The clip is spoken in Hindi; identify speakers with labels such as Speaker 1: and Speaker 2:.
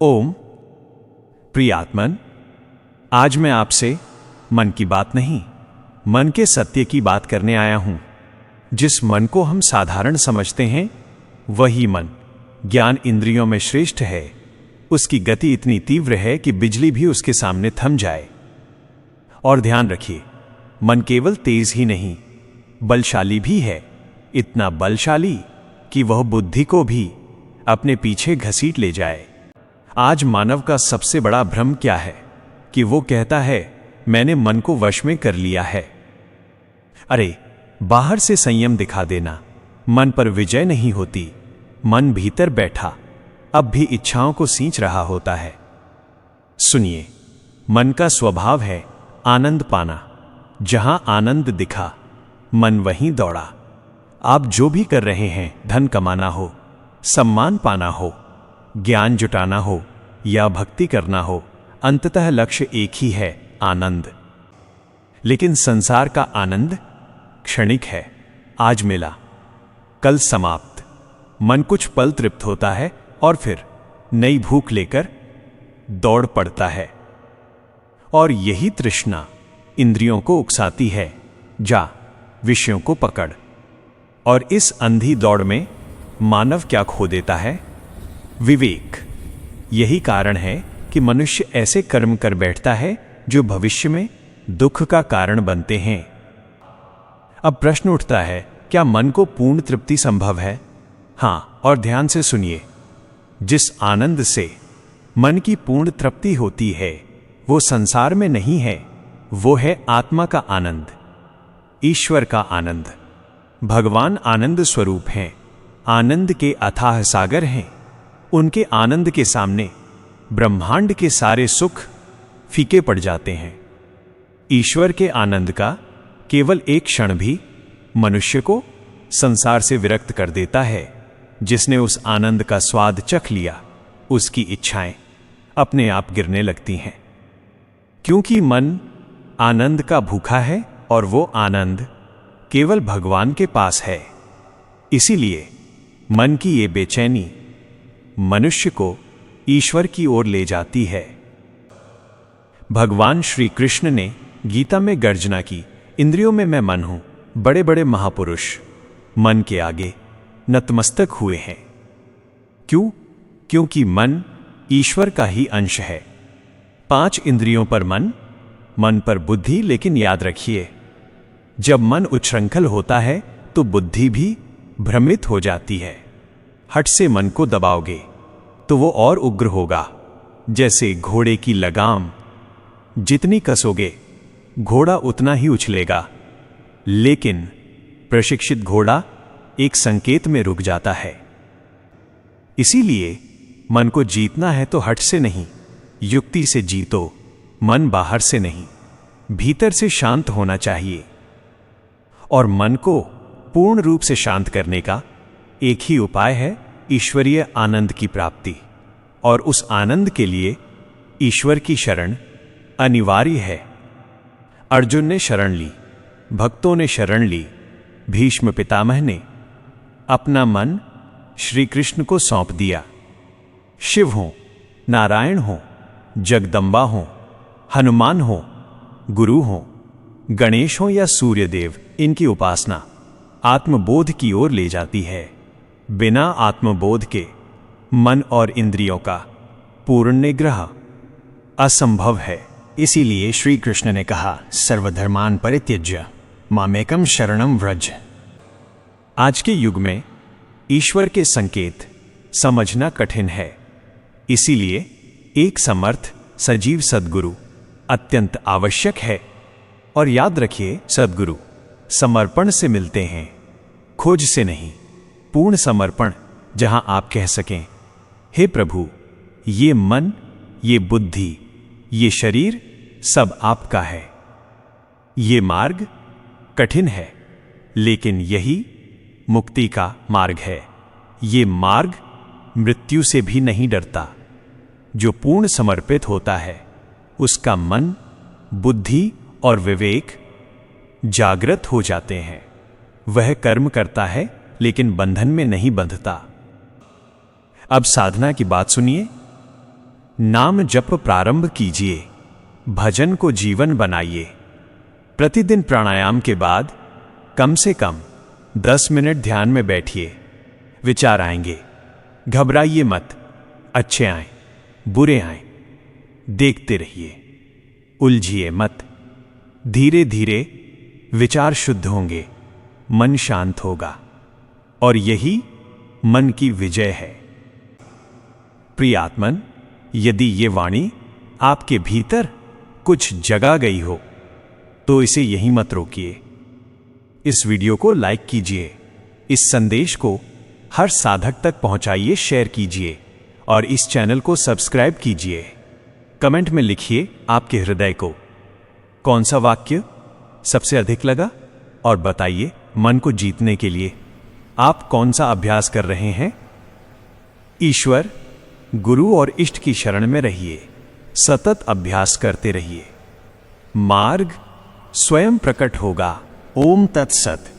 Speaker 1: ओम। प्रियात्मन, आज मैं आपसे मन की बात नहीं, मन के सत्य की बात करने आया हूं। जिस मन को हम साधारण समझते हैं, वही मन ज्ञान इंद्रियों में श्रेष्ठ है। उसकी गति इतनी तीव्र है कि बिजली भी उसके सामने थम जाए। और ध्यान रखिए, मन केवल तेज ही नहीं, बलशाली भी है। इतना बलशाली कि वह बुद्धि को भी अपने पीछे घसीट ले जाए। आज मानव का सबसे बड़ा भ्रम क्या है कि वो कहता है मैंने मन को वश में कर लिया है। अरे, बाहर से संयम दिखा देना मन पर विजय नहीं होती। मन भीतर बैठा अब भी इच्छाओं को सींच रहा होता है। सुनिए, मन का स्वभाव है आनंद पाना। जहां आनंद दिखा, मन वहीं दौड़ा। आप जो भी कर रहे हैं, धन कमाना हो, सम्मान पाना हो, ज्ञान जुटाना हो या भक्ति करना हो, अंततः लक्ष्य एक ही है, आनंद। लेकिन संसार का आनंद क्षणिक है। आज मिला, कल समाप्त। मन कुछ पल तृप्त होता है और फिर नई भूख लेकर दौड़ पड़ता है। और यही तृष्णा इंद्रियों को उकसाती है, जा विषयों को पकड़। और इस अंधी दौड़ में मानव क्या खो देता है? विवेक। यही कारण है कि मनुष्य ऐसे कर्म कर बैठता है जो भविष्य में दुख का कारण बनते हैं। अब प्रश्न उठता है, क्या मन को पूर्ण तृप्ति संभव है? हां, और ध्यान से सुनिए, जिस आनंद से मन की पूर्ण तृप्ति होती है वो संसार में नहीं है। वो है आत्मा का आनंद, ईश्वर का आनंद। भगवान आनंद स्वरूप हैं, आनंद के अथाह सागर हैं। उनके आनंद के सामने ब्रह्मांड के सारे सुख फीके पड़ जाते हैं। ईश्वर के आनंद का केवल एक क्षण भी मनुष्य को संसार से विरक्त कर देता है। जिसने उस आनंद का स्वाद चख लिया, उसकी इच्छाएं अपने आप गिरने लगती हैं। क्योंकि मन आनंद का भूखा है और वो आनंद केवल भगवान के पास है। इसीलिए मन की ये बेचैनी मनुष्य को ईश्वर की ओर ले जाती है। भगवान श्री कृष्ण ने गीता में गर्जना की, इंद्रियों में मैं मन हूं। बड़े बड़े महापुरुष मन के आगे नतमस्तक हुए हैं। क्यों? क्योंकि मन ईश्वर का ही अंश है। 5 इंद्रियों पर मन, मन पर बुद्धि। लेकिन याद रखिए, जब मन उच्छृंखल होता है तो बुद्धि भी भ्रमित हो जाती है। हठ से मन को दबाओगे तो वो और उग्र होगा, जैसे घोड़े की लगाम। जितनी कसोगे घोड़ा उतना ही उछलेगा। लेकिन प्रशिक्षित घोड़ा एक संकेत में रुक जाता है। इसीलिए मन को जीतना है तो हठ से नहीं, युक्ति से जीतो। मन बाहर से नहीं, भीतर से शांत होना चाहिए। और मन को पूर्ण रूप से शांत करने का एक ही उपाय है, ईश्वरीय आनंद की प्राप्ति। और उस आनंद के लिए ईश्वर की शरण अनिवार्य है। अर्जुन ने शरण ली, भक्तों ने शरण ली, भीष्म पितामह ने अपना मन श्री कृष्ण को सौंप दिया। शिव हो, नारायण हो, जगदम्बा हो, हनुमान हो, गुरु हो, गणेश हो या सूर्यदेव, इनकी उपासना आत्मबोध की ओर ले जाती है। बिना आत्मबोध के मन और इंद्रियों का पूर्ण निग्रह असंभव है। इसीलिए श्री कृष्ण ने कहा, सर्वधर्मान परित्यज्य मामेकम शरणम व्रज। आज के युग में ईश्वर के संकेत समझना कठिन है। इसीलिए एक समर्थ सजीव सद्गुरु अत्यंत आवश्यक है। और याद रखिए, सद्गुरु समर्पण से मिलते हैं, खोज से नहीं। पूर्ण समर्पण, जहां आप कह सकें, हे प्रभु, ये मन, ये बुद्धि, ये शरीर सब आपका है। ये मार्ग कठिन है, लेकिन यही मुक्ति का मार्ग है। ये मार्ग मृत्यु से भी नहीं डरता। जो पूर्ण समर्पित होता है, उसका मन, बुद्धि और विवेक जागृत हो जाते हैं। वह कर्म करता है लेकिन बंधन में नहीं बंधता। अब साधना की बात सुनिए। नाम जप प्रारंभ कीजिए, भजन को जीवन बनाइए। प्रतिदिन प्राणायाम के बाद कम से कम 10 मिनट ध्यान में बैठिए। विचार आएंगे, घबराइए मत। अच्छे आए, बुरे आए, देखते रहिए, उलझिए मत। धीरे धीरे विचार शुद्ध होंगे, मन शांत होगा, और यही मन की विजय है। प्रिय आत्मन, यदि ये वाणी आपके भीतर कुछ जगा गई हो तो इसे यहीं मत रोकिए। इस वीडियो को लाइक कीजिए, इस संदेश को हर साधक तक पहुंचाइए, शेयर कीजिए और इस चैनल को सब्सक्राइब कीजिए। कमेंट में लिखिए आपके हृदय को कौन सा वाक्य सबसे अधिक लगा, और बताइए मन को जीतने के लिए आप कौन सा अभ्यास कर रहे हैं। ईश्वर, गुरु और इष्ट की शरण में रहिए, सतत अभ्यास करते रहिए। मार्ग स्वयं प्रकट होगा। ओम तत्सत।